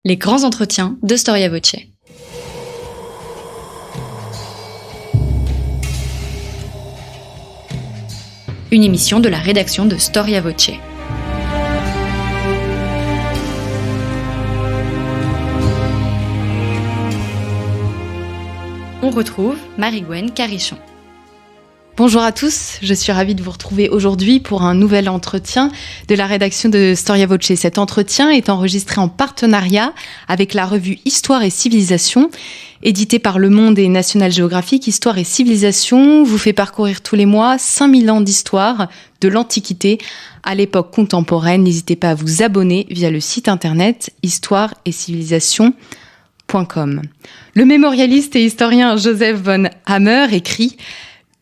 Les grands entretiens de Storia Voce. Une émission de la rédaction de Storia Voce. On retrouve Marie-Gwen Carichon. Bonjour à tous, je suis ravie de vous retrouver aujourd'hui pour un nouvel entretien de la rédaction de Storia Voce. Cet entretien est enregistré en partenariat avec la revue Histoire et Civilisation, éditée par Le Monde et National Geographic. Histoire et Civilisation vous fait parcourir tous les mois 5000 ans d'histoire de l'Antiquité à l'époque contemporaine. N'hésitez pas à vous abonner via le site internet histoireetcivilisation.com. Le mémorialiste et historien Joseph von Hammer écrit «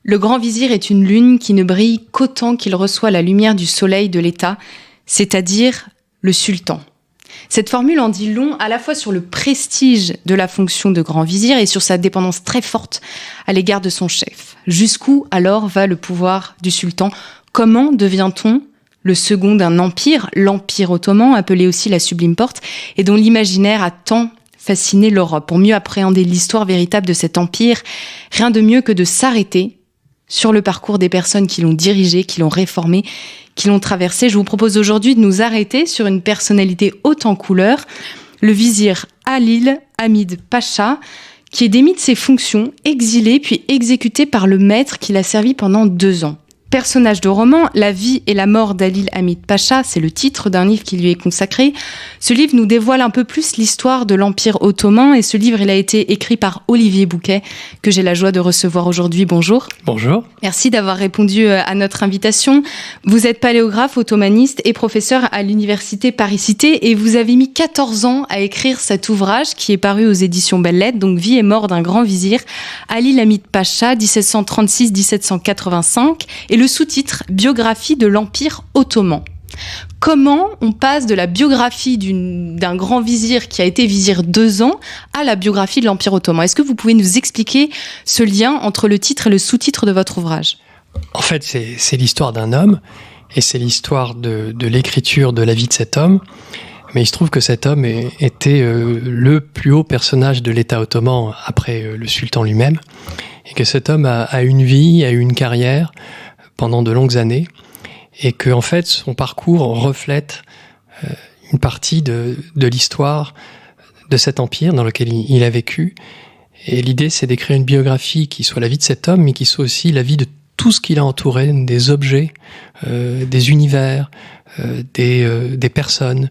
Le grand vizir est une lune qui ne brille qu'autant qu'il reçoit la lumière du soleil de l'État, c'est-à-dire le sultan. » Cette formule en dit long à la fois sur le prestige de la fonction de grand vizir et sur sa dépendance très forte à l'égard de son chef. Jusqu'où alors va le pouvoir du sultan ? Comment devient-on le second d'un empire, l'Empire ottoman, appelé aussi la Sublime Porte, et dont l'imaginaire a tant fasciné l'Europe ? Pour mieux appréhender l'histoire véritable de cet empire, rien de mieux que de s'arrêter sur le parcours des personnes qui l'ont dirigé, qui l'ont réformé, qui l'ont traversé. Je vous propose aujourd'hui de nous arrêter sur une personnalité haute en couleur, le vizir Halil Hamid Pacha, qui est démis de ses fonctions, exilé puis exécuté par le maître qui l'a servi pendant 2 ans. Personnage de roman, La vie et la mort d'Halil Hamid Pacha, c'est le titre d'un livre qui lui est consacré. Ce livre nous dévoile un peu plus l'histoire de l'Empire ottoman et ce livre, il a été écrit par Olivier Bouquet, que j'ai la joie de recevoir aujourd'hui. Bonjour. Bonjour. Merci d'avoir répondu à notre invitation. Vous êtes paléographe, ottomaniste et professeur à l'université Paris-Cité et vous avez mis 14 ans à écrire cet ouvrage qui est paru aux éditions Belles Lettres, donc Vie et mort d'un grand vizir, Halil Hamid Pacha, 1736-1785, et le sous-titre « Biographie de l'Empire ottoman ». Comment on passe de la biographie d'un grand vizir qui a été vizir 2 ans à la biographie de l'Empire ottoman ? Est-ce que vous pouvez nous expliquer ce lien entre le titre et le sous-titre de votre ouvrage ? En fait, c'est l'histoire d'un homme et c'est l'histoire de l'écriture de la vie de cet homme. Mais il se trouve que cet homme était le plus haut personnage de l'État ottoman après le sultan lui-même et que cet homme a une vie, a eu une carrière pendant de longues années, et que en fait son parcours reflète une partie de l'histoire de cet empire dans lequel il a vécu. Et l'idée, c'est d'écrire une biographie qui soit la vie de cet homme, mais qui soit aussi la vie de tout ce qui l'a entouré, des objets, des univers, des personnes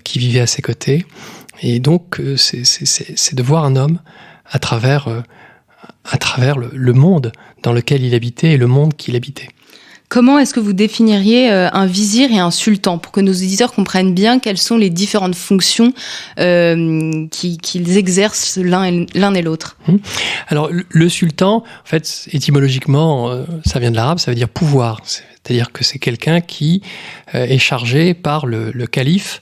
qui vivaient à ses côtés. Et donc, c'est de voir un homme à travers le monde dans lequel il habitait et le monde qu'il habitait. Comment est-ce que vous définiriez un vizir et un sultan pour que nos auditeurs comprennent bien quelles sont les différentes fonctions qu'ils exercent l'un et l'autre ? Alors, le sultan, en fait, étymologiquement, ça vient de l'arabe, ça veut dire pouvoir. C'est-à-dire que c'est quelqu'un qui est chargé par le calife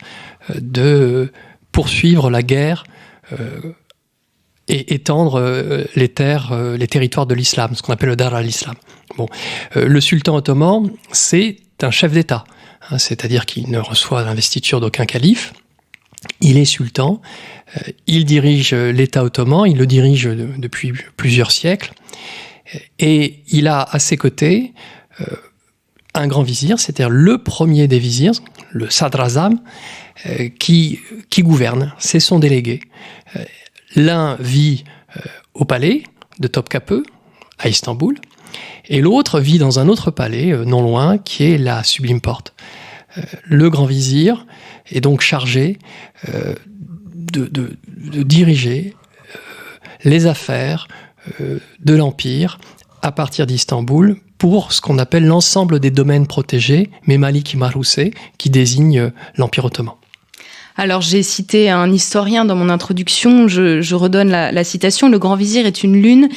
de poursuivre la guerre et étendre les territoires de l'islam, ce qu'on appelle le dar al-islam. Bon, le sultan ottoman, c'est un chef d'État, c'est-à-dire qu'il ne reçoit l'investiture d'aucun calife. Il est sultan, il dirige l'État ottoman, il le dirige depuis plusieurs siècles, et il a à ses côtés un grand vizir, c'est-à-dire le premier des vizirs, le sadrazam, qui gouverne, c'est son délégué. L'un vit au palais de Topkapı, à Istanbul, et l'autre vit dans un autre palais, non loin, qui est la Sublime Porte. Le grand vizir est donc chargé de diriger les affaires de l'Empire à partir d'Istanbul pour ce qu'on appelle l'ensemble des domaines protégés, Memalik Marusé, qui désigne l'Empire ottoman. Alors, j'ai cité un historien dans mon introduction, je redonne la citation. « Le grand vizir est une lune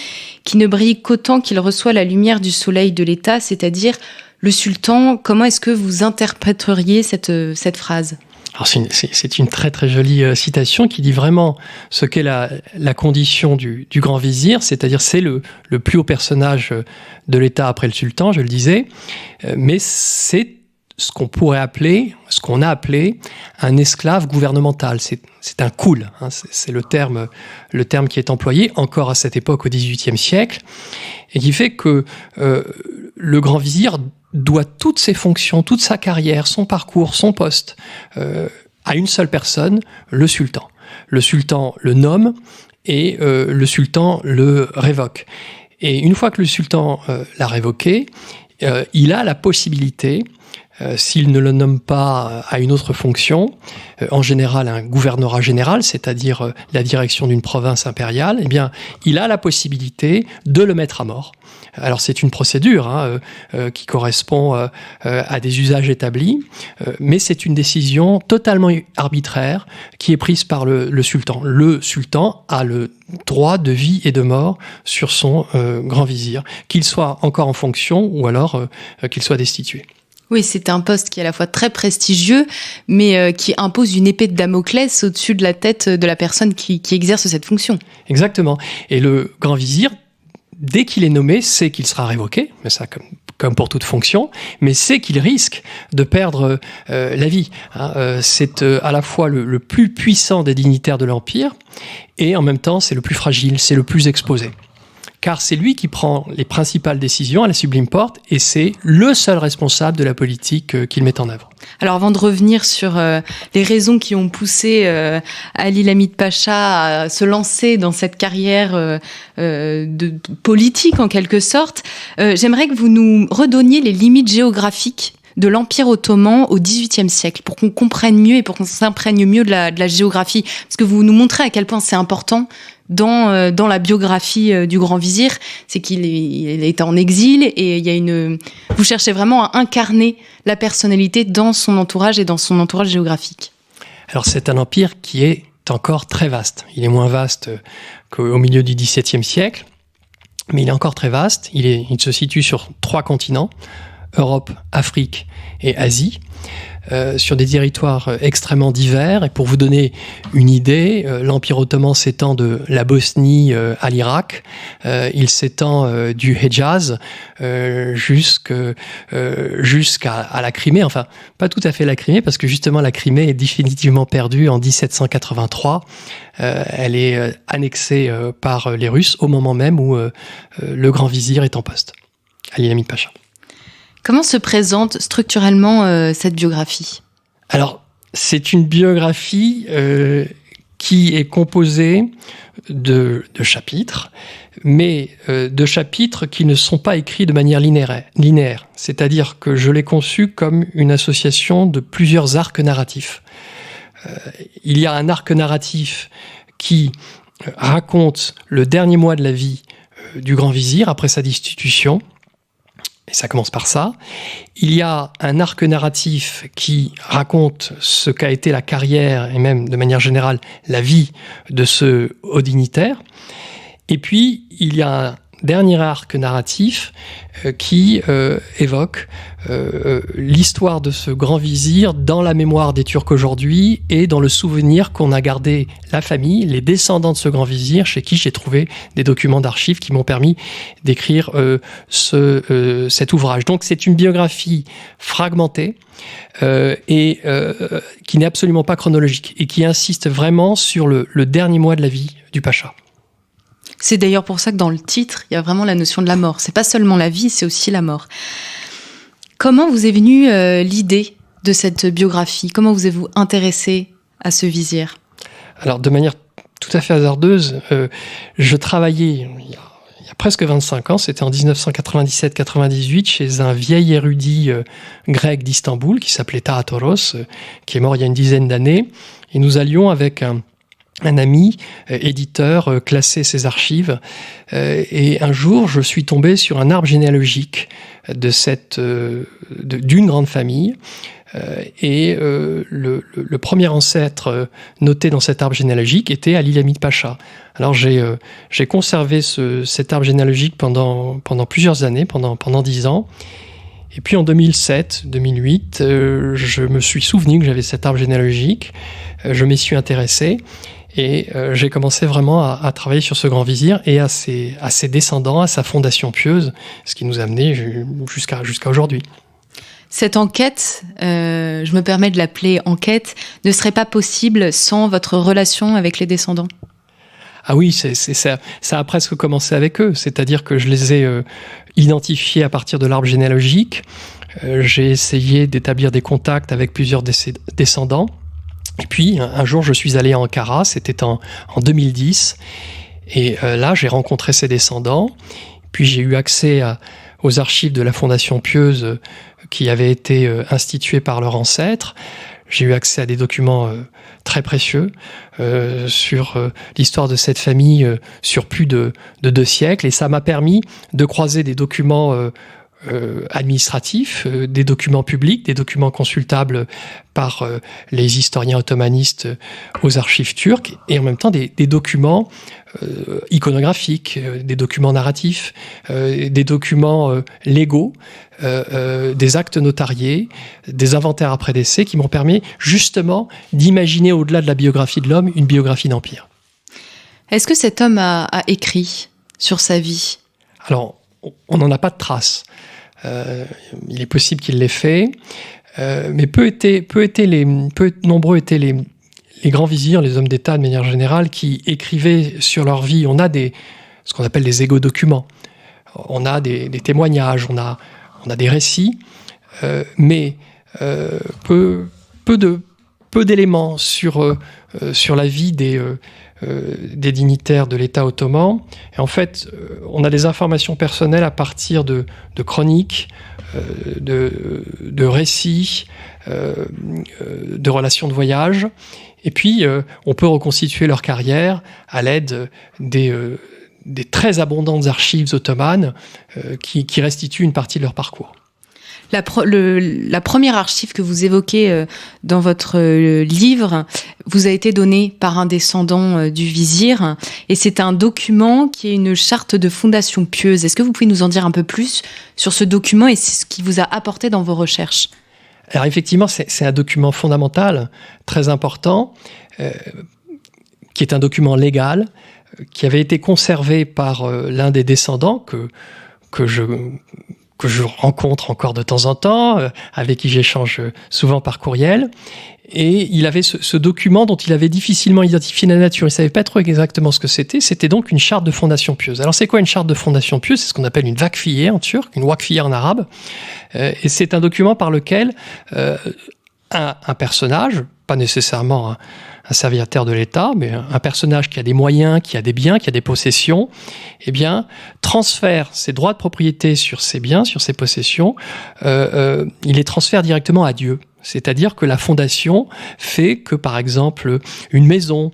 qui ne brille qu'autant qu'il reçoit la lumière du soleil de l'État, c'est-à-dire le sultan ». Comment est-ce que vous interpréteriez cette phrase ? Alors c'est une très très jolie citation qui dit vraiment ce qu'est la condition du grand vizir, c'est-à-dire c'est le plus haut personnage de l'État après le sultan, je le disais, mais c'est ce qu'on a appelé un esclave gouvernemental. C'est un koul, hein, c'est le terme qui est employé encore à cette époque au XVIIIe siècle, et qui fait que le grand vizir doit toutes ses fonctions, toute sa carrière, son parcours, son poste à une seule personne, le sultan. Le sultan le nomme et le sultan le révoque. Et une fois que le sultan l'a révoqué, il a la possibilité, s'il ne le nomme pas à une autre fonction, en général un gouvernorat général, c'est-à-dire la direction d'une province impériale, eh bien, il a la possibilité de le mettre à mort. Alors c'est une procédure qui correspond à des usages établis, mais c'est une décision totalement arbitraire qui est prise par le sultan. Le sultan a le droit de vie et de mort sur son grand vizir, qu'il soit encore en fonction ou alors qu'il soit destitué. Oui, c'est un poste qui est à la fois très prestigieux, mais qui impose une épée de Damoclès au-dessus de la tête de la personne qui exerce cette fonction. Exactement. Et le grand vizir, dès qu'il est nommé, sait qu'il sera révoqué, mais ça comme pour toute fonction, mais sait qu'il risque de perdre la vie. C'est à la fois le plus puissant des dignitaires de l'Empire, et en même temps, c'est le plus fragile, c'est le plus exposé. Car c'est lui qui prend les principales décisions à la Sublime Porte, et c'est le seul responsable de la politique qu'il met en œuvre. Alors avant de revenir sur les raisons qui ont poussé Ali Lamid Pacha à se lancer dans cette carrière de politique en quelque sorte, j'aimerais que vous nous redonniez les limites géographiques de l'Empire ottoman au XVIIIe siècle, pour qu'on comprenne mieux et pour qu'on s'imprègne mieux de la géographie. Parce que vous nous montrez à quel point c'est important dans la biographie du grand vizir, c'est qu'il est en exil et il y a vous cherchez vraiment à incarner la personnalité dans son entourage et dans son entourage géographique. Alors c'est un empire qui est encore très vaste. Il est moins vaste qu'au milieu du XVIIe siècle, mais il est encore très vaste. Il se situe sur 3 continents, Europe, Afrique et Asie, sur des territoires extrêmement divers. Et pour vous donner une idée, l'Empire ottoman s'étend de la Bosnie à l'Irak, il s'étend du Hedjaz jusqu'à la Crimée. Enfin, pas tout à fait la Crimée, parce que justement la Crimée est définitivement perdue en 1783. Elle est annexée par les Russes au moment même où le grand vizir est en poste, Ali Lamid Pacha. Comment se présente structurellement cette biographie ? Alors, c'est une biographie qui est composée de chapitres, mais de chapitres qui ne sont pas écrits de manière linéaire. C'est-à-dire que je l'ai conçu comme une association de plusieurs arcs narratifs. Il y a un arc narratif qui raconte le dernier mois de la vie du grand vizir après sa destitution. Et ça commence par ça. Il y a un arc narratif qui raconte ce qu'a été la carrière et même de manière générale la vie de ce haut dignitaire. Et puis il y a un dernier arc narratif qui évoque l'histoire de ce grand vizir dans la mémoire des Turcs aujourd'hui et dans le souvenir qu'on a gardé la famille, les descendants de ce grand vizir, chez qui j'ai trouvé des documents d'archives qui m'ont permis d'écrire cet ouvrage. Donc c'est une biographie fragmentée et qui n'est absolument pas chronologique et qui insiste vraiment sur le dernier mois de la vie du Pacha. C'est d'ailleurs pour ça que dans le titre, il y a vraiment la notion de la mort. C'est pas seulement la vie, c'est aussi la mort. Comment vous est venue l'idée de cette biographie ? Comment vous êtes-vous intéressé à ce vizir ? Alors, de manière tout à fait hasardeuse, je travaillais il y a presque 25 ans, c'était en 1997-98, chez un vieil érudit grec d'Istanbul qui s'appelait Taatoros, qui est mort il y a une dizaine d'années. Et nous allions avec un ami éditeur classer ses archives et un jour je suis tombé sur un arbre généalogique d'une grande famille et le premier ancêtre noté dans cet arbre généalogique était Ali Lamid Pacha. Alors j'ai conservé cet arbre généalogique pendant plusieurs années, pendant 10 ans. Et puis en 2007-2008, je me suis souvenu que j'avais cet arbre généalogique, je m'y suis intéressé et j'ai commencé vraiment à travailler sur ce grand vizir et à ses descendants, à sa fondation pieuse, ce qui nous a amené jusqu'à aujourd'hui. Cette enquête, je me permets de l'appeler enquête, ne serait pas possible sans votre relation avec les descendants? Ah oui, ça a presque commencé avec eux. C'est-à-dire que je les ai identifiés à partir de l'arbre généalogique. J'ai essayé d'établir des contacts avec plusieurs descendants. Et puis, un jour, je suis allé à Ankara, c'était en 2010. Et là, j'ai rencontré ces descendants. Puis, j'ai eu accès aux archives de la Fondation Pieuse qui avaient été instituées par leurs ancêtres. J'ai eu accès à des documents très précieux sur l'histoire de cette famille sur plus de 2 siècles. Et ça m'a permis de croiser des documents administratifs, des documents publics, des documents consultables par les historiens ottomanistes aux archives turques, et en même temps des documents iconographiques, des documents narratifs, des documents légaux, des actes notariés, des inventaires après décès qui m'ont permis justement d'imaginer au-delà de la biographie de l'homme une biographie d'empire. Est-ce que cet homme a écrit sur sa vie? Alors, on n'en a pas de traces. Il est possible qu'il l'ait fait, mais nombreux étaient les grands vizirs, les hommes d'État de manière générale, qui écrivaient sur leur vie. On a ce qu'on appelle des égo-documents. On a des témoignages, on a des récits, mais peu d'éléments sur la vie des dignitaires de l'État ottoman. Et en fait, on a des informations personnelles à partir de chroniques, de récits, de relations de voyage. Et puis, on peut reconstituer leur carrière à l'aide des très abondantes archives ottomanes qui restituent une partie de leur parcours. La première archive que vous évoquez dans votre livre vous a été donnée par un descendant du vizir, et c'est un document qui est une charte de fondation pieuse. Est-ce que vous pouvez nous en dire un peu plus sur ce document et ce qui vous a apporté dans vos recherches? Alors effectivement, c'est un document fondamental, très important, qui est un document légal, qui avait été conservé par l'un des descendants que je rencontre encore de temps en temps, avec qui j'échange souvent par courriel. Et il avait ce document dont il avait difficilement identifié la nature. Il ne savait pas trop exactement ce que c'était. C'était donc une charte de fondation pieuse. Alors c'est quoi une charte de fondation pieuse? C'est ce qu'on appelle une vakfiye en turc, une wakfiye en arabe. Et c'est un document par lequel un personnage, pas nécessairement un serviteur de l'État, mais un personnage qui a des moyens, qui a des biens, qui a des possessions, eh bien, transfère ses droits de propriété sur ses biens, sur ses possessions, il les transfère directement à Dieu. C'est-à-dire que la fondation fait que, par exemple, une maison,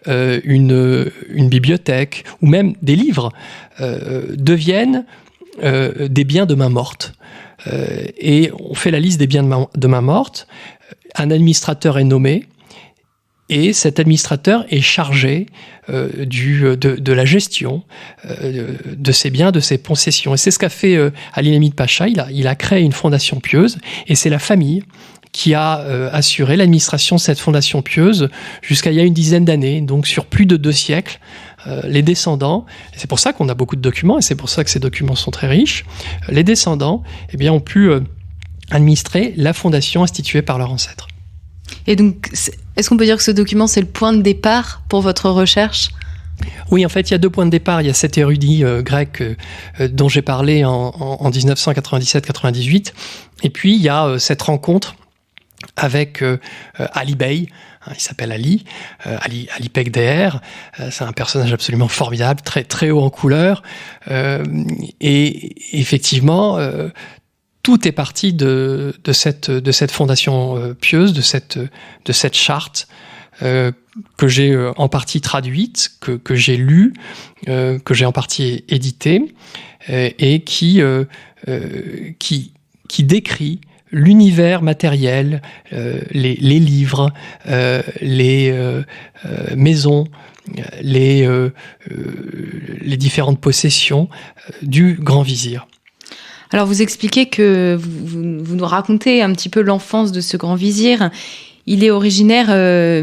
une bibliothèque, ou même des livres, deviennent des biens de main morte. Et on fait la liste des biens de main morte, un administrateur est nommé, et cet administrateur est chargé de la gestion de ses biens, de ses possessions. Et c'est ce qu'a fait Ali Hamid Pacha. Il a créé une fondation pieuse, et c'est la famille qui a assuré l'administration de cette fondation pieuse jusqu'à il y a une dizaine d'années, donc sur plus de 2 siècles. Les descendants, et c'est pour ça qu'on a beaucoup de documents, et c'est pour ça que ces documents sont très riches, les descendants eh bien, ont pu administrer la fondation instituée par leurs ancêtres. Et donc, est-ce qu'on peut dire que ce document, c'est le point de départ pour votre recherche ? Oui, en fait, il y a 2 points de départ. Il y a cet érudit grec dont j'ai parlé en 1997-98, et puis il y a cette rencontre avec Ali Bey. Il s'appelle Ali Pekdeher. C'est un personnage absolument formidable, très, très haut en couleur. Et effectivement, tout est parti de cette fondation pieuse, de cette charte que j'ai en partie traduite, que j'ai lue, que j'ai en partie éditée, et qui décrit l'univers matériel, les livres, les maisons, les différentes possessions du grand vizir. Alors vous expliquez que vous nous racontez un petit peu l'enfance de ce grand vizir. Il est originaire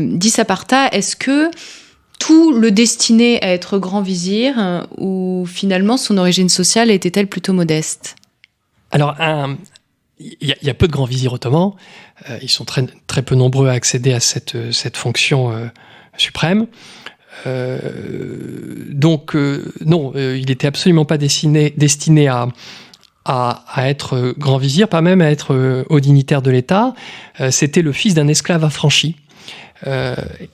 d'Issaparta. Est-ce que tout le destinait à être grand vizir, ou finalement son origine sociale était-elle plutôt modeste ? Alors il y a peu de grands vizirs ottomans. Ils sont très, très peu nombreux à accéder à cette fonction suprême. Donc, non, il n'était absolument pas destiné à être grand vizir, pas même à être haut dignitaire de l'État. C'était le fils d'un esclave affranchi.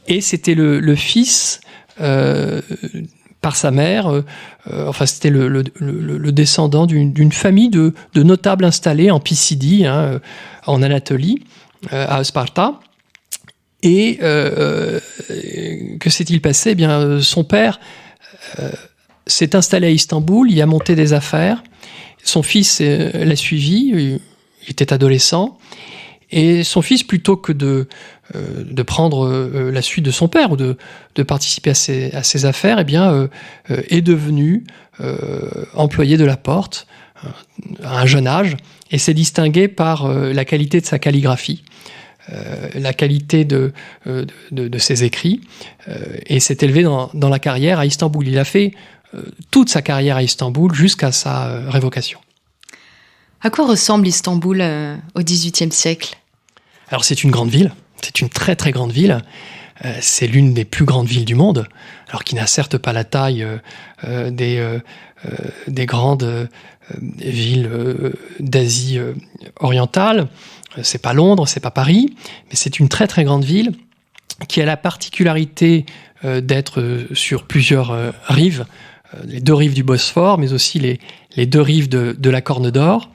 Et c'était le fils, par sa mère, enfin c'était le descendant d'une famille de notables installés en Pisidie, en Anatolie, à Sparta. Et que s'est-il passé ? Eh bien, son père s'est installé à Istanbul, il a monté des affaires. Son fils l'a suivi, il était adolescent. Et son fils, plutôt que de prendre la suite de son père ou de participer à ses affaires, eh bien, est devenu employé de la porte à un jeune âge et s'est distingué par la qualité de sa calligraphie. La qualité de ses écrits, et s'est élevé dans la carrière à Istanbul. Il a fait toute sa carrière à Istanbul jusqu'à sa révocation. À quoi ressemble Istanbul au XVIIIe siècle ? Alors c'est une grande ville, c'est une très très grande ville. C'est l'une des plus grandes villes du monde, alors qui n'a certes pas la taille des grandes villes d'Asie orientale. C'est pas Londres, c'est pas Paris, mais c'est une très très grande ville qui a la particularité d'être sur plusieurs rives, les deux rives du Bosphore, mais aussi les deux rives de la Corne d'Or.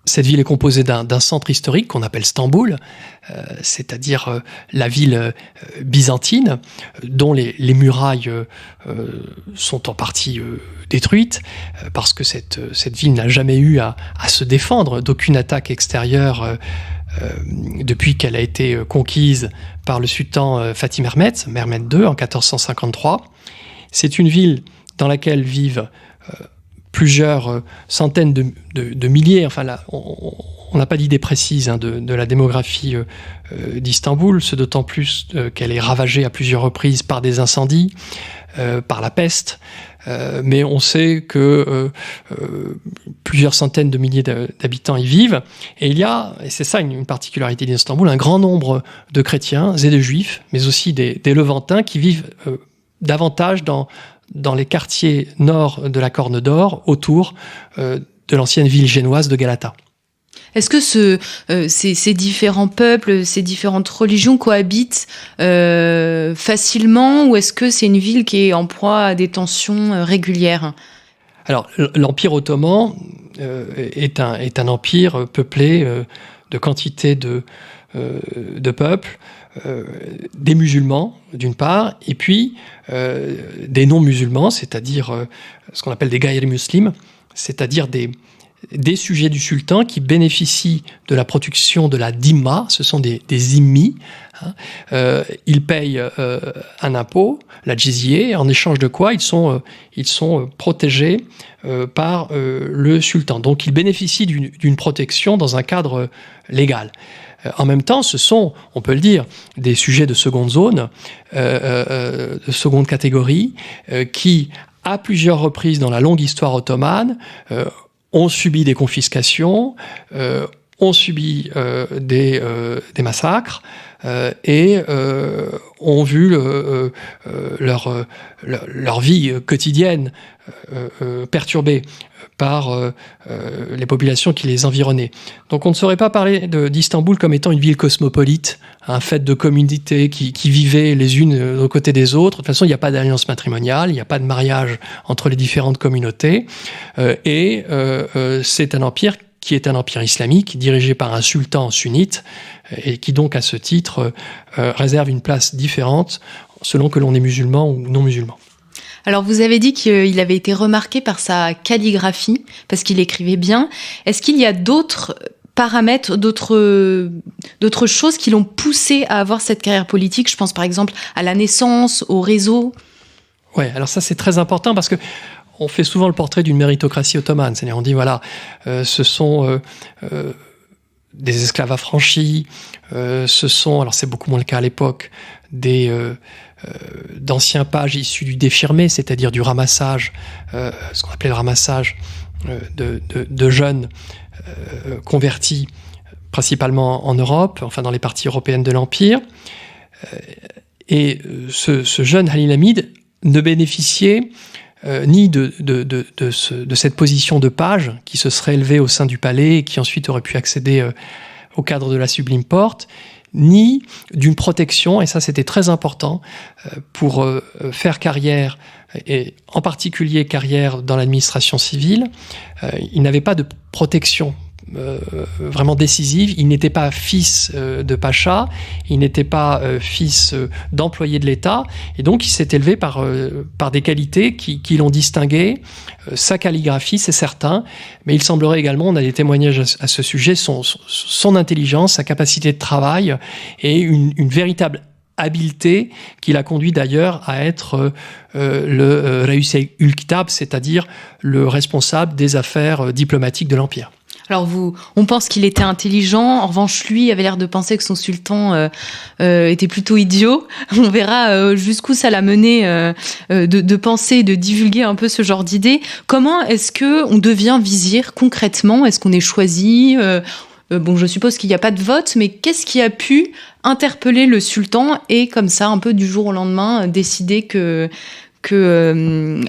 Cette ville est composée d'un centre historique qu'on appelle Stamboul, c'est-à-dire la ville byzantine, dont les murailles sont en partie détruites, parce que cette ville n'a jamais eu à se défendre d'aucune attaque extérieure depuis qu'elle a été conquise par le sultan Fatih Mehmed II en 1453. C'est une ville dans laquelle vivent plusieurs centaines de milliers, enfin là, on n'a pas d'idée précise de la démographie d'Istanbul, ce d'autant plus qu'elle est ravagée à plusieurs reprises par des incendies, par la peste, mais on sait que plusieurs centaines de milliers d'habitants y vivent, et il y a, et c'est ça une particularité d'Istanbul, un grand nombre de chrétiens et de juifs, mais aussi des Levantins qui vivent davantage dans les quartiers nord de la Corne d'Or, autour de l'ancienne ville génoise de Galata. Est-ce que ces différents peuples, ces différentes religions cohabitent facilement, ou est-ce que c'est une ville qui est en proie à des tensions régulières ? Alors, l'Empire ottoman est un empire peuplé de quantité de peuples, des musulmans d'une part, et puis des non-musulmans, c'est-à-dire ce qu'on appelle des gayri muslims, c'est-à-dire des sujets du sultan qui bénéficient de la protection de la dhimma, ce sont des zimmis. Ils payent un impôt, la jizya, en échange de quoi ils sont protégés par le sultan. Donc ils bénéficient d'une protection dans un cadre légal. En même temps, ce sont, on peut le dire, des sujets de seconde zone, de seconde catégorie, qui, à plusieurs reprises dans la longue histoire ottomane, ont subi des confiscations, ont subi des massacres, et ont vu leur vie quotidienne perturbée par les populations qui les environnaient. Donc on ne saurait pas parler d'Istanbul comme étant une ville cosmopolite, faite de communautés qui vivaient les unes aux côtés des autres. De toute façon, il n'y a pas d'alliance matrimoniale, il n'y a pas de mariage entre les différentes communautés, et c'est un empire qui est un empire islamique dirigé par un sultan sunnite, et qui donc à ce titre réserve une place différente selon que l'on est musulman ou non musulman. Alors, vous avez dit qu'il avait été remarqué par sa calligraphie, parce qu'il écrivait bien. Est-ce qu'il y a d'autres paramètres, d'autres choses qui l'ont poussé à avoir cette carrière politique ? Je pense par exemple à la naissance, au réseau. Ouais, alors ça c'est très important parce que on fait souvent le portrait d'une méritocratie ottomane. C'est-à-dire on dit voilà, ce sont des esclaves affranchis, ce sont, alors c'est beaucoup moins le cas à l'époque, d'anciens pages issus du défirmé, c'est-à-dire du ramassage, ce qu'on appelait le ramassage de jeunes convertis principalement en Europe, enfin dans les parties européennes de l'Empire. Et ce jeune Halil Hamid ne bénéficiait ni de cette position de page qui se serait élevée au sein du palais et qui ensuite aurait pu accéder au cadre de la Sublime Porte, ni d'une protection, et ça c'était très important, pour faire carrière, et en particulier carrière dans l'administration civile. Il n'avait pas de protection vraiment décisive. Il n'était pas fils de pacha, il n'était pas fils d'employé de l'État, et donc il s'est élevé par des qualités qui l'ont distingué. Sa calligraphie, c'est certain, mais il semblerait également, on a des témoignages à ce sujet, son intelligence, sa capacité de travail et une véritable habileté qui l'a conduit d'ailleurs à être le Reus ul Kitab, c'est-à-dire le responsable des affaires diplomatiques de l'Empire. Alors on pense qu'il était intelligent. En revanche, lui avait l'air de penser que son sultan était plutôt idiot. On verra jusqu'où ça l'a mené de penser, de divulguer un peu ce genre d'idées. Comment est-ce que on devient vizir concrètement ? Est-ce qu'on est choisi ? Bon, je suppose qu'il n'y a pas de vote, mais qu'est-ce qui a pu interpeller le sultan et comme ça, un peu du jour au lendemain, décider que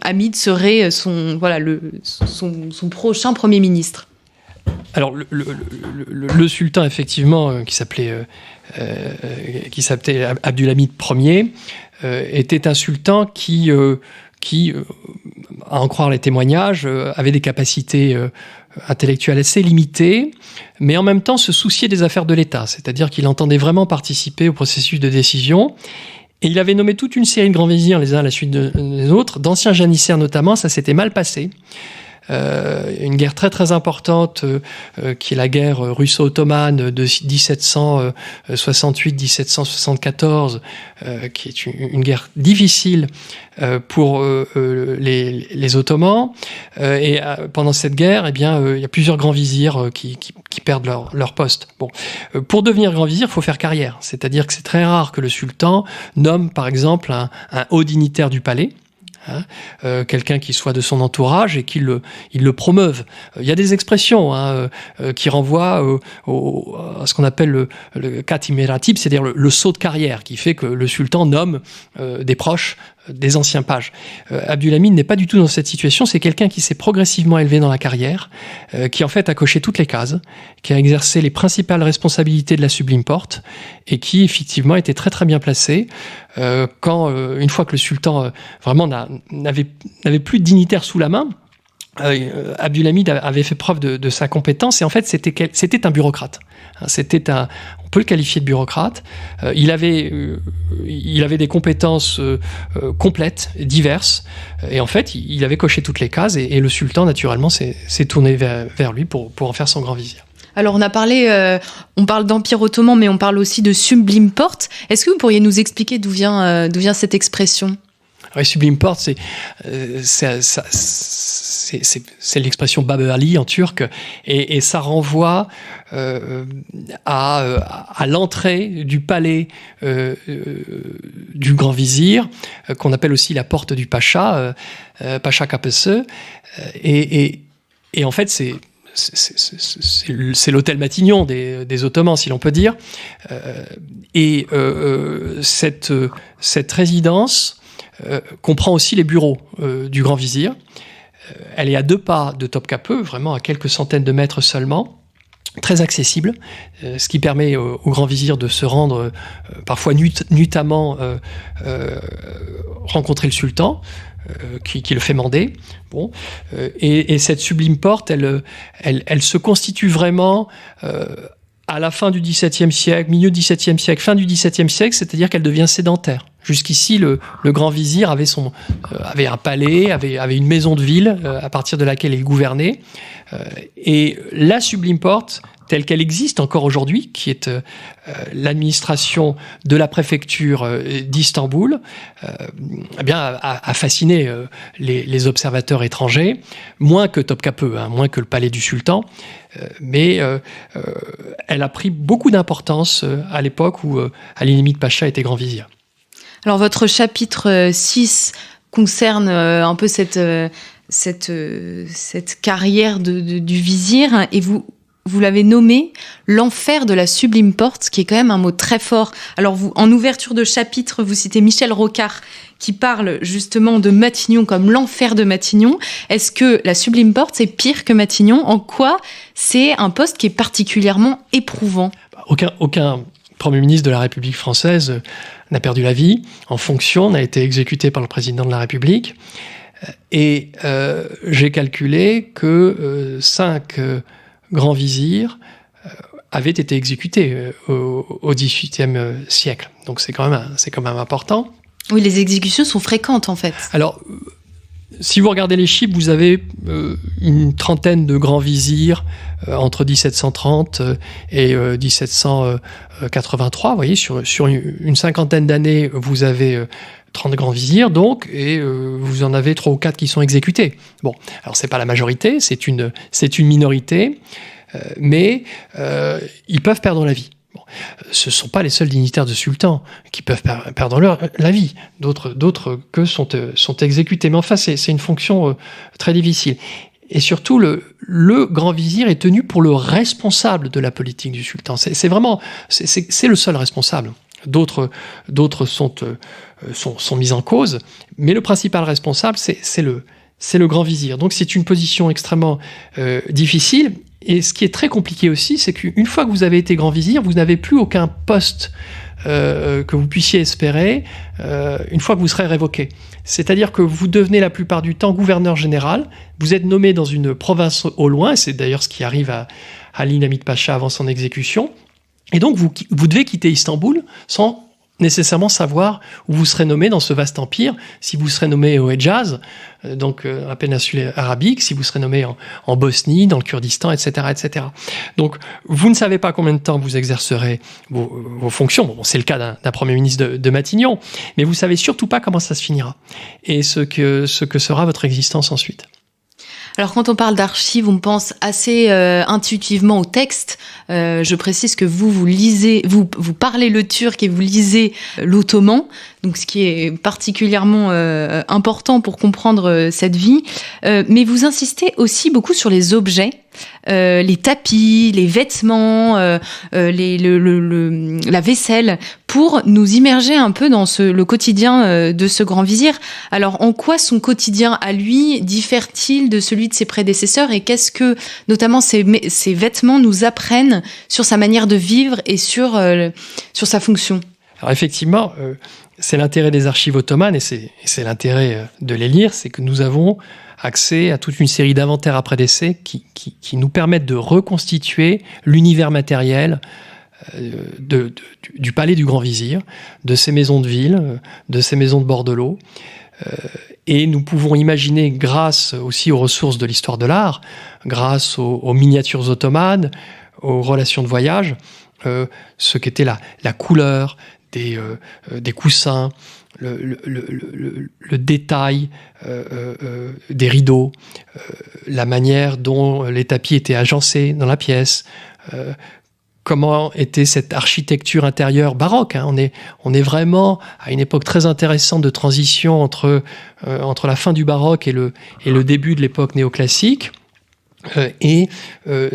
Hamid serait son prochain Premier ministre ? Alors, le sultan, effectivement, qui s'appelait Abdülhamid Ier, était un sultan qui, à en croire les témoignages, avait des capacités intellectuelles assez limitées, mais en même temps se souciait des affaires de l'État, c'est-à-dire qu'il entendait vraiment participer au processus de décision. Et il avait nommé toute une série de grands vizirs, les uns à la suite des autres, d'anciens janissaires notamment. Ça s'était mal passé. Une guerre très très importante qui est la guerre russo-ottomane de 1768-1774, qui est une guerre difficile pour les Ottomans. Et pendant cette guerre, il y a plusieurs grands vizirs qui perdent leur poste. Bon, pour devenir grand vizir, il faut faire carrière. C'est-à-dire que c'est très rare que le sultan nomme, par exemple, un haut dignitaire du palais. Quelqu'un qui soit de son entourage et qu'il le promeuve. Il y a des expressions qui renvoient à ce qu'on appelle le katimeratib, c'est-à-dire le saut de carrière, qui fait que le sultan nomme des proches des anciens pages. Abdülhamid n'est pas du tout dans cette situation, c'est quelqu'un qui s'est progressivement élevé dans la carrière, qui en fait a coché toutes les cases, qui a exercé les principales responsabilités de la Sublime Porte, et qui effectivement était très très bien placé quand, une fois que le sultan vraiment n'avait plus de dignitaire sous la main, Abdülhamid avait fait preuve de sa compétence, et en fait c'était un bureaucrate. On peut le qualifier de bureaucrate. Il avait des compétences complètes, diverses, et en fait il avait coché toutes les cases, et le sultan naturellement s'est tourné vers lui pour en faire son grand vizir. Alors on parle d'Empire ottoman, mais on parle aussi de Sublime Porte. Est-ce que vous pourriez nous expliquer d'où vient cette expression ? Oui, Sublime Porte, c'est l'expression Bab Ali en turc, et ça renvoie à l'entrée du palais du grand vizir, qu'on appelle aussi la porte du pacha, Pacha Kapısı, et en fait c'est l'hôtel Matignon des Ottomans, si l'on peut dire, et cette résidence comprend aussi les bureaux du grand vizir. Elle est à 2 pas de Topkapı, vraiment à quelques centaines de mètres seulement, très accessible, ce qui permet au grand vizir de se rendre parfois nuitamment rencontrer le sultan, qui le fait mander. Bon, et cette Sublime Porte, elle se constitue vraiment à la fin du XVIIe siècle, milieu du XVIIe siècle, fin du XVIIe siècle, c'est-à-dire qu'elle devient sédentaire. Jusqu'ici, le grand vizir avait un palais, avait une maison de ville à partir de laquelle il gouvernait. Et la Sublime Porte, telle qu'elle existe encore aujourd'hui, qui est l'administration de la préfecture d'Istanbul, a fasciné les observateurs étrangers, moins que Topkapı, moins que le palais du sultan, mais elle a pris beaucoup d'importance à l'époque où Halil Hamid Pacha était grand vizir. Alors votre chapitre 6 concerne un peu cette carrière du vizir, et vous vous l'avez nommé l'enfer de la sublime porte, ce qui est quand même un mot très fort. Alors vous, en ouverture de chapitre, vous citez Michel Rocard qui parle justement de Matignon comme l'enfer de Matignon. Est-ce que la sublime porte, c'est pire que Matignon ? En quoi c'est un poste qui est particulièrement éprouvant ? Aucun Premier ministre de la République française n'a perdu la vie en fonction, n'a été exécuté par le président de la République. Et j'ai calculé que 5 grands vizirs avaient été exécutés au XVIIIe siècle. Donc c'est quand même important. Oui, les exécutions sont fréquentes en fait. Alors, si vous regardez les chiffres, vous avez une trentaine de grands vizirs entre 1730 et 1783. Vous voyez, sur une cinquantaine d'années, vous avez 30 grands vizirs, donc, et vous en avez 3 ou 4 qui sont exécutés. Bon, alors c'est pas la majorité, c'est une minorité, mais ils peuvent perdre la vie. Bon, ce ne sont pas les seuls dignitaires de sultan qui peuvent perdre la vie. D'autres que sont exécutés. Mais enfin, c'est une fonction très difficile. Et surtout, le grand vizir est tenu pour le responsable de la politique du sultan. C'est vraiment le seul responsable. D'autres sont mis en cause, mais le principal responsable, c'est le grand vizir. Donc c'est une position extrêmement difficile. Et ce qui est très compliqué aussi, c'est qu'une fois que vous avez été grand vizir, vous n'avez plus aucun poste que vous puissiez espérer une fois que vous serez révoqué. C'est-à-dire que vous devenez la plupart du temps gouverneur général, vous êtes nommé dans une province au loin, et c'est d'ailleurs ce qui arrive à Ali Hamid Pacha avant son exécution, et donc vous devez quitter Istanbul sans nécessairement savoir où vous serez nommé dans ce vaste empire, si vous serez nommé au Hedjaz, donc la péninsule arabique, si vous serez nommé en Bosnie, dans le Kurdistan, etc., etc. Donc, vous ne savez pas combien de temps vous exercerez vos fonctions. Bon, c'est le cas d'un Premier ministre de Matignon, mais vous savez surtout pas comment ça se finira et ce que sera votre existence ensuite. Alors quand on parle d'archives, on pense assez intuitivement au texte. Je précise que vous lisez, vous parlez le turc et vous lisez l'ottoman, donc ce qui est particulièrement important pour comprendre cette vie. Mais vous insistez aussi beaucoup sur les objets, les tapis, les vêtements, la vaisselle, pour nous immerger un peu dans le quotidien de ce grand vizir. Alors, en quoi son quotidien à lui diffère-t-il de celui de ses prédécesseurs, et qu'est-ce que, notamment, ces vêtements nous apprennent sur sa manière de vivre et sur sa fonction ? Alors, effectivement, c'est l'intérêt des archives ottomanes, et c'est l'intérêt de les lire, c'est que nous avons accès à toute une série d'inventaires après décès qui nous permettent de reconstituer l'univers matériel du palais du grand vizir, de ses maisons de ville, de ses maisons de bord de l'eau. Et nous pouvons imaginer, grâce aussi aux ressources de l'histoire de l'art, grâce aux miniatures ottomanes, aux relations de voyage, ce qu'était la couleur des coussins, le détail des rideaux, la manière dont les tapis étaient agencés dans la pièce, comment était cette architecture intérieure baroque. On est vraiment à une époque très intéressante de transition entre la fin du baroque et le début de l'époque néoclassique. Et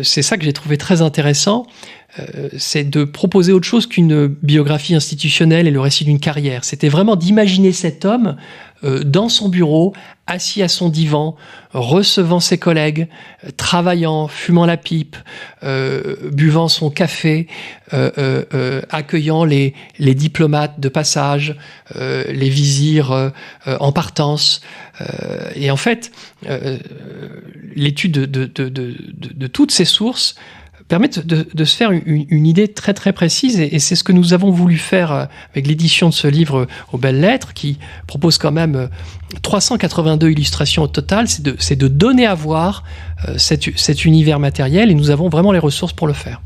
c'est ça que j'ai trouvé très intéressant, c'est de proposer autre chose qu'une biographie institutionnelle et le récit d'une carrière. C'était vraiment d'imaginer cet homme dans son bureau, assis à son divan, recevant ses collègues, travaillant, fumant la pipe, buvant son café, accueillant les diplomates de passage, les vizirs en partance. Et en fait, l'étude de toutes ces sources permettent de se faire une idée très très précise, et c'est ce que nous avons voulu faire avec l'édition de ce livre aux belles lettres, qui propose quand même 382 illustrations au total. C'est de donner à voir cet univers matériel, et nous avons vraiment les ressources pour le faire.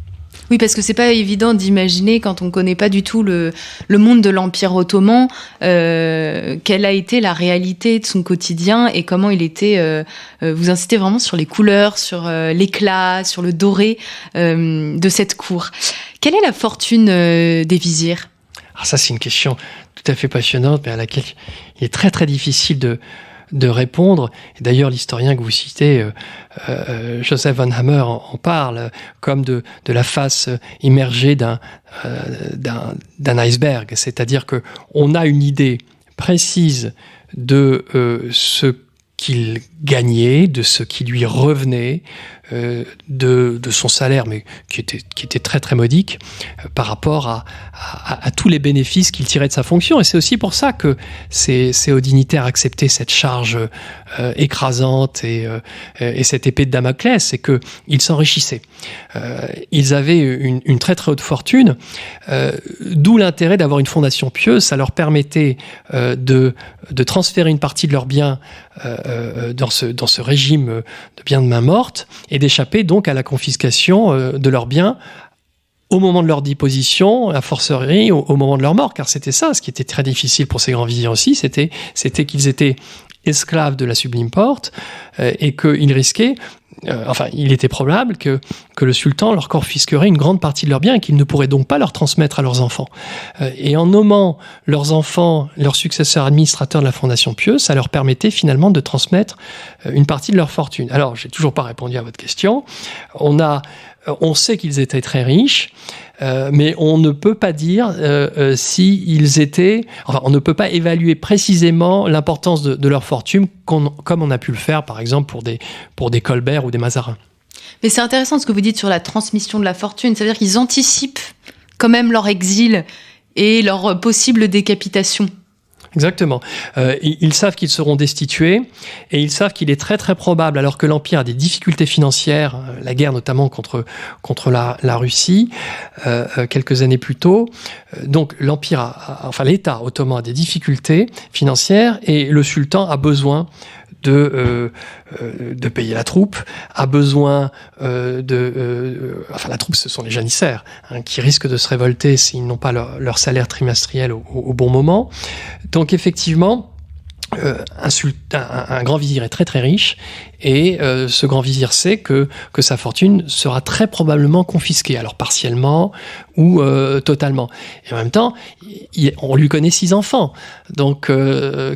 Oui, parce que c'est pas évident d'imaginer, quand on connaît pas du tout le monde de l'Empire ottoman, quelle a été la réalité de son quotidien et comment il était. Vous insistez vraiment sur les couleurs, sur l'éclat, sur le doré de cette cour. Quelle est la fortune des vizirs ? Alors ça, c'est une question tout à fait passionnante, mais à laquelle il est très très difficile de répondre. Et d'ailleurs, l'historien que vous citez, Joseph von Hammer, en parle comme de la face immergée d'un iceberg. C'est-à-dire que on a une idée précise de ce qu'il gagnait, de ce qui lui revenait, de son salaire, mais qui était très très modique par rapport à tous les bénéfices qu'il tirait de sa fonction. Et c'est aussi pour ça que ces hauts dignitaires acceptaient cette charge écrasante et cette épée de Damoclès, c'est qu'ils s'enrichissaient. Ils avaient une très très haute fortune, d'où l'intérêt d'avoir une fondation pieuse. Ça leur permettait de transférer une partie de leurs biens dans ce régime de biens de main morte, et d'échapper donc à la confiscation de leurs biens au moment de leur déposition, a fortiori au moment de leur mort, car c'était ça, ce qui était très difficile pour ces grands vizirs aussi, c'était qu'ils étaient esclaves de la Sublime Porte et qu'ils risquaient, il était probable que le sultan leur confisquerait une grande partie de leurs biens et qu'ils ne pourraient donc pas leur transmettre à leurs enfants. Et en nommant leurs enfants, leurs successeurs administrateurs de la Fondation Pieuse, ça leur permettait finalement de transmettre une partie de leur fortune. Alors, j'ai toujours pas répondu à votre question. On sait qu'ils étaient très riches, mais on ne peut pas dire s'ils étaient... Enfin, on ne peut pas évaluer précisément l'importance de leur fortune comme on a pu le faire, par exemple, pour des Colbert ou des Mazarin. Mais c'est intéressant ce que vous dites sur la transmission de la fortune. Ça veut dire qu'ils anticipent quand même leur exil et leur possible décapitation. Exactement. Ils savent qu'ils seront destitués et ils savent qu'il est très très probable, alors que l'Empire a des difficultés financières, la guerre notamment contre la Russie, quelques années plus tôt. Donc l'État ottoman a des difficultés financières et le sultan a besoin de payer la troupe, a besoin la troupe, ce sont les janissaires, qui risquent de se révolter s'ils n'ont pas leur salaire trimestriel au bon moment. Donc effectivement, un grand vizir est très très riche et ce grand vizir sait que sa fortune sera très probablement confisquée, alors partiellement ou totalement. Et en même temps, on lui connaît 6 enfants, donc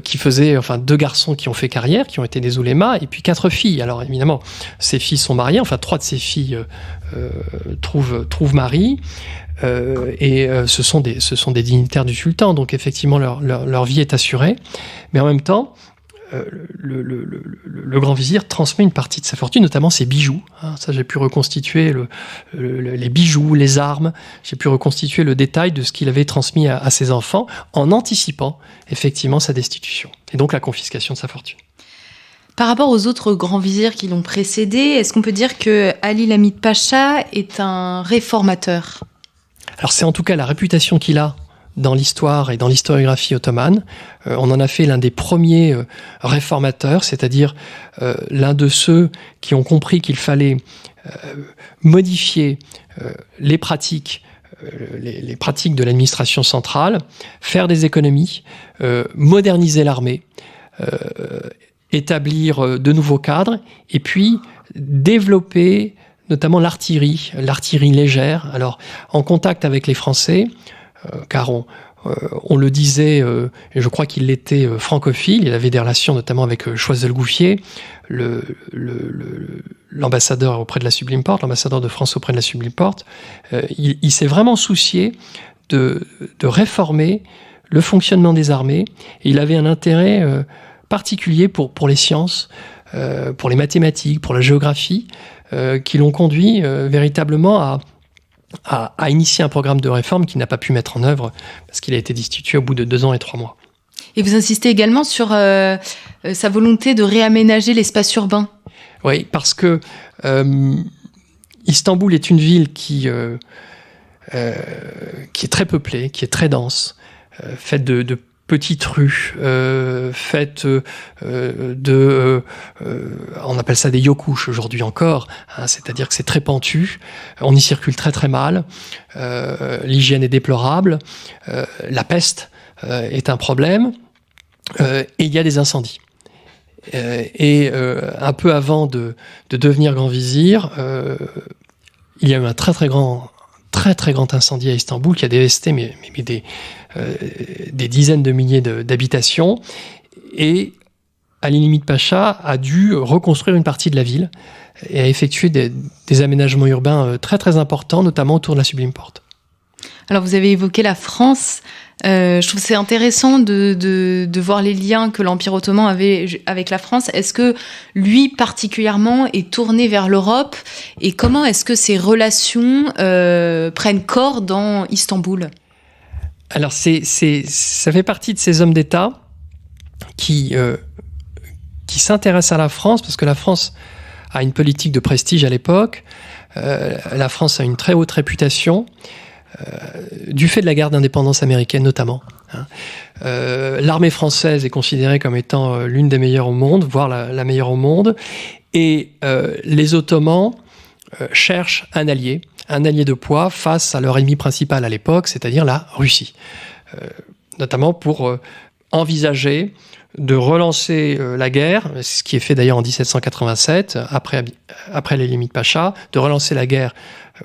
qui faisaient, 2 garçons qui ont fait carrière, qui ont été des oulémas, et puis 4 filles. Alors évidemment, ces filles sont mariées, 3 de ces filles trouvent mari. Ce sont des dignitaires du sultan, donc effectivement leur vie est assurée, mais en même temps le grand vizir transmet une partie de sa fortune, notamment ses bijoux. Ça, j'ai pu reconstituer les bijoux, les armes, j'ai pu reconstituer le détail de ce qu'il avait transmis à ses enfants en anticipant effectivement sa destitution et donc la confiscation de sa fortune. Par rapport aux autres grands vizirs qui l'ont précédé, est-ce qu'on peut dire que Ali Lamid Pacha est un réformateur ? Alors c'est en tout cas la réputation qu'il a dans l'histoire et dans l'historiographie ottomane. On en a fait l'un des premiers réformateurs, c'est-à-dire l'un de ceux qui ont compris qu'il fallait modifier les pratiques de l'administration centrale, faire des économies, moderniser l'armée, établir de nouveaux cadres, et puis développer notamment l'artillerie légère. Alors, en contact avec les Français, car on le disait, et je crois qu'il l'était francophile, il avait des relations notamment avec Choiseul-Gouffier, l'ambassadeur auprès de la Sublime Porte, l'ambassadeur de France auprès de la Sublime Porte. Il s'est vraiment soucié de réformer le fonctionnement des armées, et il avait un intérêt particulier pour les sciences, pour les mathématiques, pour la géographie, qui l'ont conduit véritablement à initier un programme de réforme qu'il n'a pas pu mettre en œuvre parce qu'il a été destitué au bout de 2 ans et 3 mois. Et vous insistez également sur sa volonté de réaménager l'espace urbain. Oui, parce que Istanbul est une ville qui est très peuplée, qui est très dense, faite de petites rues, faites on appelle ça des yokush aujourd'hui encore, c'est-à-dire que c'est très pentu, on y circule très très mal, l'hygiène est déplorable, la peste est un problème, et il y a des incendies. Un peu avant de devenir grand vizir, il y a eu un très très grand incendie à Istanbul qui a dévasté des dizaines de milliers d'habitations, et Ali Limit Pacha a dû reconstruire une partie de la ville et a effectué des aménagements urbains très très importants, notamment autour de la Sublime Porte. Alors vous avez évoqué la France. Je trouve que c'est intéressant de voir les liens que l'Empire ottoman avait avec la France. Est-ce que lui particulièrement est tourné vers l'Europe et comment est-ce que ces relations prennent corps dans Istanbul ? Alors ça fait partie de ces hommes d'État qui s'intéressent à la France parce que la France a une politique de prestige à l'époque. La France a une très haute réputation. Du fait de la guerre d'indépendance américaine notamment. L'armée française est considérée comme étant l'une des meilleures au monde, voire la meilleure au monde, et les Ottomans cherchent un allié de poids face à leur ennemi principal à l'époque, c'est-à-dire la Russie. Notamment pour envisager de relancer la guerre, ce qui est fait d'ailleurs en 1787, après les Limit Pacha, de relancer la guerre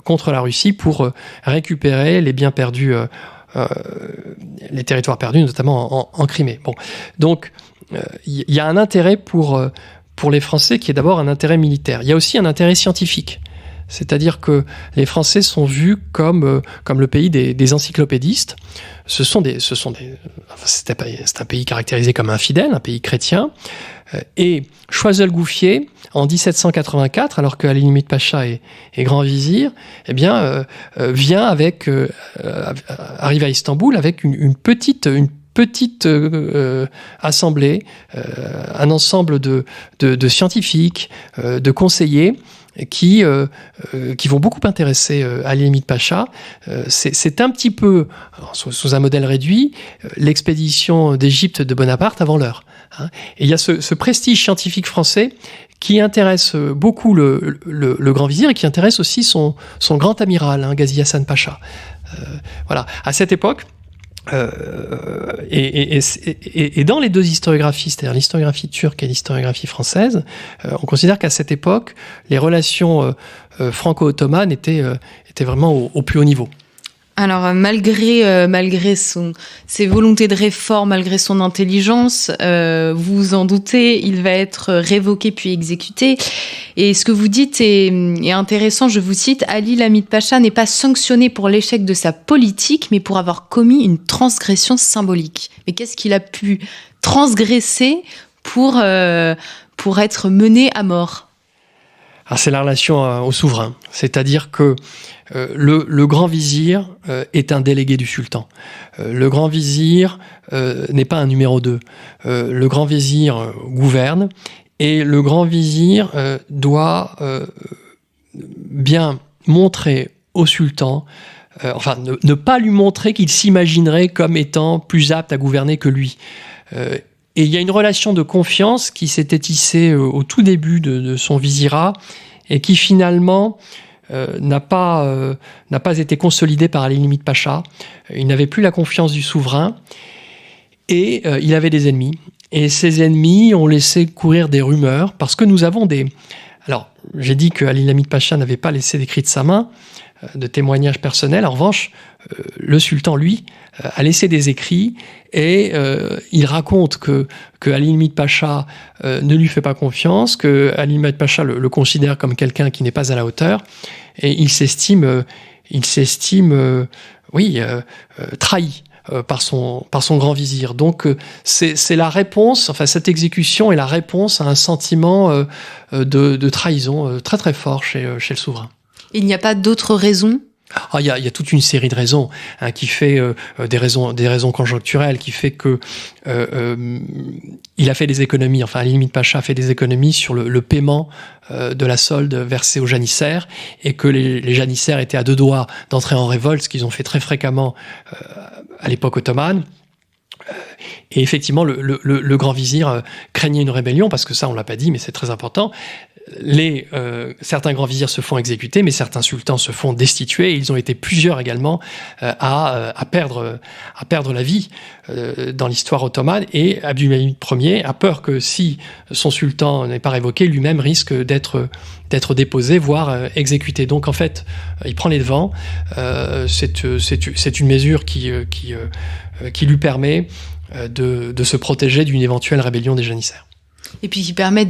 contre la Russie pour récupérer les biens perdus, les territoires perdus, notamment en Crimée. Bon. Donc, il y a un intérêt pour les Français qui est d'abord un intérêt militaire. Il y a aussi un intérêt scientifique. C'est-à-dire que les Français sont vus comme le pays des encyclopédistes. C'est un pays caractérisé comme infidèle, un pays chrétien. Et Choiseul-Gouffier, en 1784, alors que Ali Limit Pacha est grand vizir, vient arrive à Istanbul avec une petite assemblée, un ensemble de scientifiques, de conseillers qui vont beaucoup intéresser Ali Limit Pacha. C'est un petit peu, sous un modèle réduit, l'expédition d'Égypte de Bonaparte avant l'heure. Et il y a ce prestige scientifique français qui intéresse beaucoup le grand vizir et qui intéresse aussi son grand amiral, Ghazi Hassan Pacha. Voilà. À cette époque, et dans les deux historiographies, c'est-à-dire l'historiographie turque et l'historiographie française, on considère qu'à cette époque, les relations franco-ottomanes étaient vraiment au plus haut niveau. Alors, malgré ses volontés de réforme, malgré son intelligence, vous vous en doutez, il va être révoqué puis exécuté. Et ce que vous dites est intéressant, je vous cite, Ali Limit Pacha n'est pas sanctionné pour l'échec de sa politique, mais pour avoir commis une transgression symbolique. Mais qu'est-ce qu'il a pu transgresser pour être mené à mort ? Alors c'est la relation au souverain, c'est-à-dire que le grand vizir est un délégué du sultan. Le grand vizir n'est pas un numéro 2. Le grand vizir gouverne et le grand vizir doit bien montrer au sultan, ne pas lui montrer qu'il s'imaginerait comme étant plus apte à gouverner que lui. Et il y a une relation de confiance qui s'était tissée au tout début de son vizirat et qui finalement n'a pas été consolidée par Ali Limit Pacha. Il n'avait plus la confiance du souverain et il avait des ennemis. Et ces ennemis ont laissé courir des rumeurs parce que nous avons des... Alors, j'ai dit que Ali Limit Pacha n'avait pas laissé d'écrit de sa main, de témoignages personnels. En revanche, le sultan, lui, a laissé des écrits et il raconte que Ali Limit Pacha ne lui fait pas confiance, que Ali Limit Pacha le considère comme quelqu'un qui n'est pas à la hauteur et il s'estime trahi par son grand vizir. Donc c'est la réponse, cette exécution est la réponse à un sentiment de trahison très très fort chez le souverain. Il n'y a pas d'autres raisons ? Il y a toute une série de raisons qui fait des raisons conjoncturelles, qui fait que il a fait des économies. Ali Limit Pacha a fait des économies sur le paiement de la solde versée aux janissaires et que les janissaires étaient à deux doigts d'entrer en révolte, ce qu'ils ont fait très fréquemment à l'époque ottomane. Et effectivement, le grand vizir craignait une rébellion parce que ça, on l'a pas dit, mais c'est très important. Certains grands vizirs se font exécuter, mais certains sultans se font destituer. Et ils ont été plusieurs également à perdre la vie dans l'histoire ottomane. Et Abdülhamid Ier a peur que si son sultan n'est pas révoqué, lui-même risque d'être déposé, voire exécuté. Donc en fait, il prend les devants. C'est une mesure qui lui permet de se protéger d'une éventuelle rébellion des janissaires. Et puis qui permet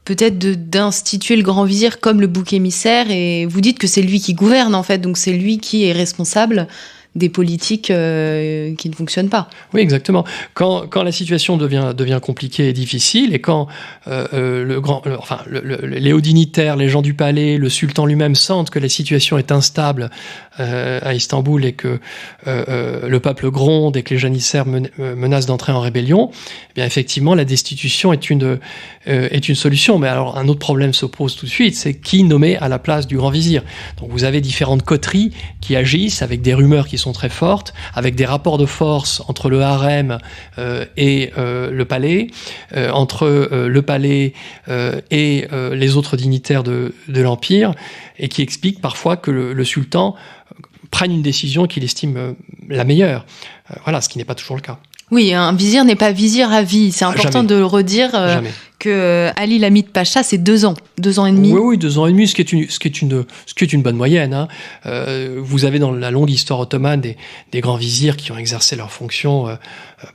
peut-être d'instituer le grand vizir comme le bouc émissaire, et vous dites que c'est lui qui gouverne en fait, donc c'est lui qui est responsable des politiques qui ne fonctionnent pas. Oui, exactement. Quand la situation devient compliquée et difficile, et quand les hauts dignitaires, les gens du palais, le sultan lui-même sentent que la situation est instable à Istanbul et que le peuple gronde et que les janissaires menacent d'entrer en rébellion, eh bien effectivement la destitution est une solution. Mais alors un autre problème se pose tout de suite, c'est qui nommer à la place du grand vizir. Donc vous avez différentes coteries qui agissent avec des rumeurs qui sont très fortes, avec des rapports de force entre le harem et le palais, entre le palais et les autres dignitaires de l'Empire, et qui expliquent parfois que le sultan prenne une décision qu'il estime la meilleure. Voilà, ce qui n'est pas toujours le cas. Oui, un vizir n'est pas vizir à vie. C'est important de le redire que Ali Lamid Pacha, c'est 2 ans, 2 ans et demi. Oui, 2 ans et demi, ce qui est une bonne moyenne. Hein. Vous avez dans la longue histoire ottomane des grands vizirs qui ont exercé leurs fonctions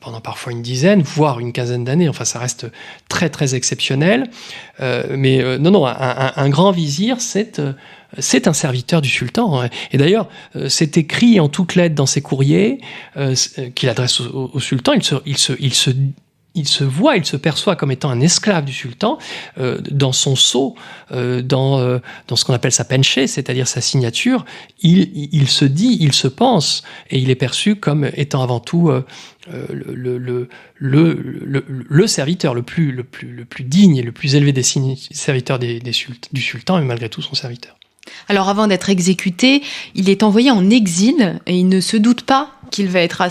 pendant parfois une dizaine, voire une quinzaine d'années. Enfin, ça reste très très exceptionnel. Mais non, un grand vizir, c'est un serviteur du sultan. Et d'ailleurs, c'est écrit en toutes lettres dans ses courriers qu'il adresse au sultan. Il se perçoit comme étant un esclave du sultan dans son sceau, dans ce qu'on appelle sa penché, c'est-à-dire sa signature. Il se dit, il se pense, et il est perçu comme étant avant tout le serviteur le plus digne et le plus élevé des serviteurs du sultan, et malgré tout son serviteur. Alors avant d'être exécuté, il est envoyé en exil et il ne se doute pas qu'il va être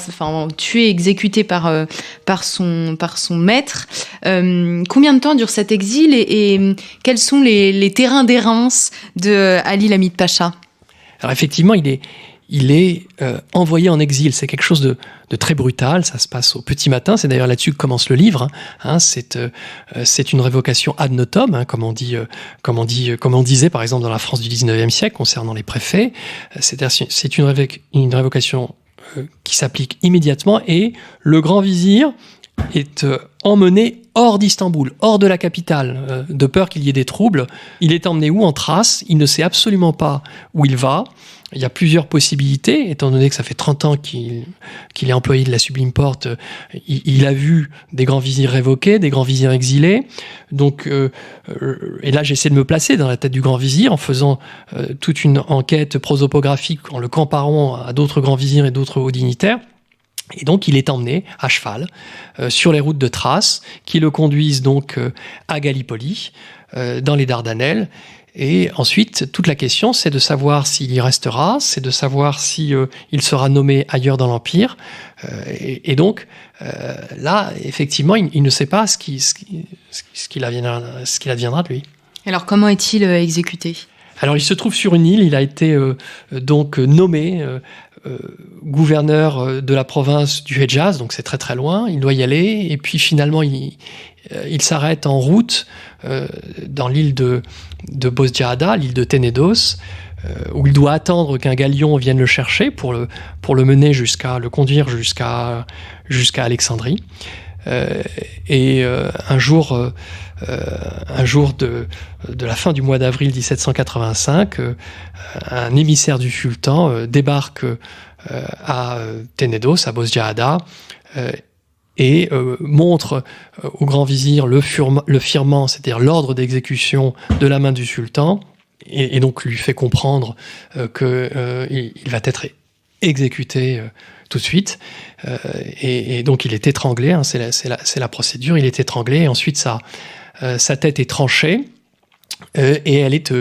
tué, exécuté par son maître. Combien de temps dure cet exil et quels sont les terrains d'errance de Ali Lamid Pacha ? Alors effectivement, il est envoyé en exil. C'est quelque chose de très brutal. Ça se passe au petit matin. C'est d'ailleurs là-dessus que commence le livre. Hein. C'est une révocation ad notam, hein, comme on disait par exemple dans la France du 19e siècle concernant les préfets. C'est une révocation qui s'applique immédiatement, et le grand vizir est emmené hors d'Istanbul, hors de la capitale, de peur qu'il y ait des troubles. Il est emmené où ? En Thrace. Il ne sait absolument pas où il va. Il y a plusieurs possibilités, étant donné que ça fait 30 ans qu'il est employé de la Sublime Porte. Il a vu des grands vizirs révoqués, des grands vizirs exilés. Donc, et là, j'essaie de me placer dans la tête du grand vizir en faisant toute une enquête prosopographique, en le comparant à d'autres grands vizirs et d'autres hauts dignitaires. Et donc, il est emmené à cheval sur les routes de Thrace, qui le conduisent donc à Gallipoli, dans les Dardanelles. Et ensuite, toute la question, c'est de savoir s'il y restera, c'est de savoir si il sera nommé ailleurs dans l'Empire. Et donc, là, effectivement, il ne sait pas ce qu'il adviendra de lui. Alors, comment est-il exécuté ? Alors, il se trouve sur une île. Il a été donc nommé gouverneur de la province du Hedjaz, donc c'est très très loin. Il doit y aller, et puis finalement, il s'arrête en route dans l'île de Bosdiada, l'île de Tenedos, où il doit attendre qu'un galion vienne le chercher pour le mener le conduire jusqu'à Alexandrie. Et un jour de la fin du mois d'avril 1785, un émissaire du sultan débarque à Tenedos, à Bosdiada, et montre au grand vizir le firman, c'est-à-dire l'ordre d'exécution de la main du sultan, et donc lui fait comprendre qu'il va être exécuté tout de suite. Et donc il est étranglé, hein, c'est la procédure, il est étranglé, et ensuite sa tête est tranchée, et elle est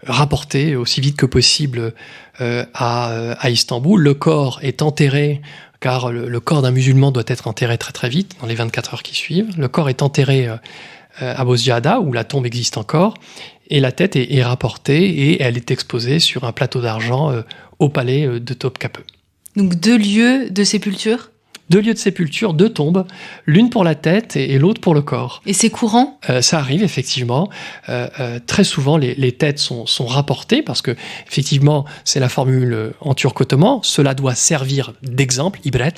rapportée aussi vite que possible à Istanbul. Le corps est enterré, car le corps d'un musulman doit être enterré très très vite, dans les 24 heures qui suivent. Le corps est enterré à Bosdiada, où la tombe existe encore, et la tête est rapportée, et elle est exposée sur un plateau d'argent au palais de Topkapı. Donc 2 lieux de sépulture ? 2 lieux de sépulture, 2 tombes, l'une pour la tête et l'autre pour le corps. Et c'est courant ? Ça arrive, effectivement. Très souvent, les têtes sont rapportées, parce que, effectivement, c'est la formule en turc ottoman. Cela doit servir d'exemple, ibret.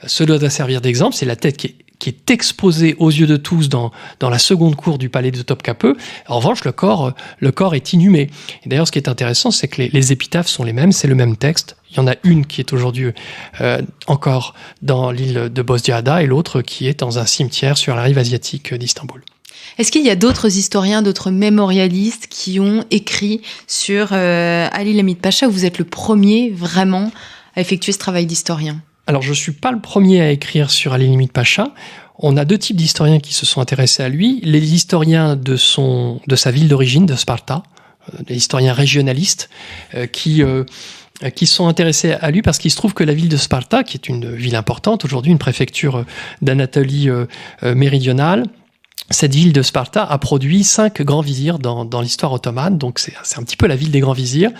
Cela doit servir d'exemple, c'est la tête qui qui est exposé aux yeux de tous dans la seconde cour du palais de Topkapi. En revanche, le corps est inhumé. Et d'ailleurs, ce qui est intéressant, c'est que les épitaphes sont les mêmes, c'est le même texte. Il y en a une qui est aujourd'hui encore dans l'île de Bozcaada et l'autre qui est dans un cimetière sur la rive asiatique d'Istanbul. Est-ce qu'il y a d'autres historiens, d'autres mémorialistes qui ont écrit sur Ali Lamid Pacha, où vous êtes le premier vraiment à effectuer ce travail d'historien? Alors, je ne suis pas le premier à écrire sur Ali Lamid Pacha. On a deux types d'historiens qui se sont intéressés à lui. Les historiens de sa ville d'origine, de Sparta, les historiens régionalistes, qui sont intéressés à lui parce qu'il se trouve que la ville de Sparta, qui est une ville importante aujourd'hui, une préfecture d'Anatolie méridionale, cette ville de Sparta a produit 5 grands vizirs dans l'histoire ottomane, donc c'est un petit peu la ville des grands vizirs,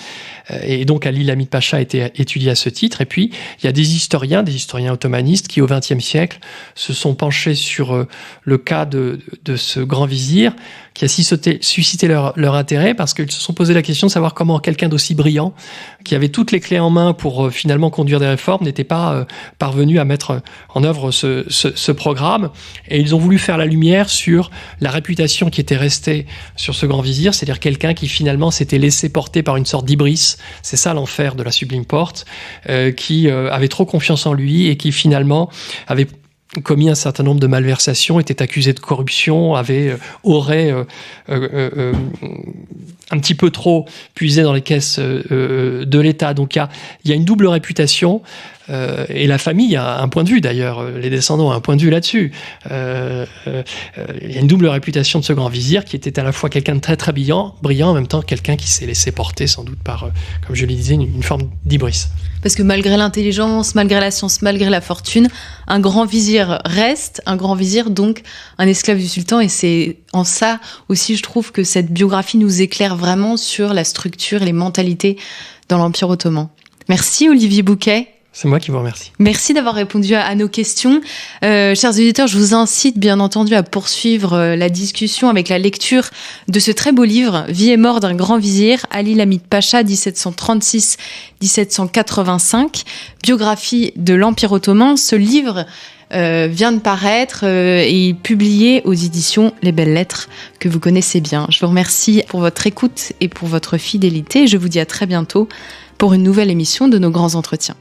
et donc Ali Lamid Pacha a été étudié à ce titre. Et puis il y a des historiens ottomanistes qui au XXe siècle se sont penchés sur le cas de ce grand vizir, qui a suscité leur intérêt parce qu'ils se sont posé la question de savoir comment quelqu'un d'aussi brillant, qui avait toutes les clés en main pour finalement conduire des réformes, n'était pas parvenu à mettre en œuvre ce programme. Et ils ont voulu faire la lumière sur la réputation qui était restée sur ce grand vizir, c'est-à-dire quelqu'un qui finalement s'était laissé porter par une sorte d'hybris, c'est ça l'enfer de la Sublime Porte, qui avait trop confiance en lui et qui finalement avait commis un certain nombre de malversations, était accusé de corruption, aurait un petit peu trop puisé dans les caisses de l'État. Donc il y a une double réputation, et la famille a un point de vue d'ailleurs, les descendants ont un point de vue là-dessus. Il y a une double réputation de ce grand vizir qui était à la fois quelqu'un de très très brillant, en même temps quelqu'un qui s'est laissé porter sans doute par, comme je le disais, une forme d'hybris. Parce que malgré l'intelligence, malgré la science, malgré la fortune, un grand vizir reste un grand vizir, donc un esclave du sultan. Et c'est en ça aussi, je trouve, que cette biographie nous éclaire vraiment sur la structure et les mentalités dans l'Empire ottoman. Merci Olivier Bouquet. C'est moi qui vous remercie. Merci d'avoir répondu à nos questions. Chers auditeurs, je vous incite bien entendu à poursuivre la discussion avec la lecture de ce très beau livre, Vie et mort d'un grand vizir, Ali Lamid Pacha, 1736-1785, biographie de l'Empire ottoman. Ce livre vient de paraître et publié aux éditions Les Belles Lettres, que vous connaissez bien. Je vous remercie pour votre écoute et pour votre fidélité. Je vous dis à très bientôt pour une nouvelle émission de nos grands entretiens.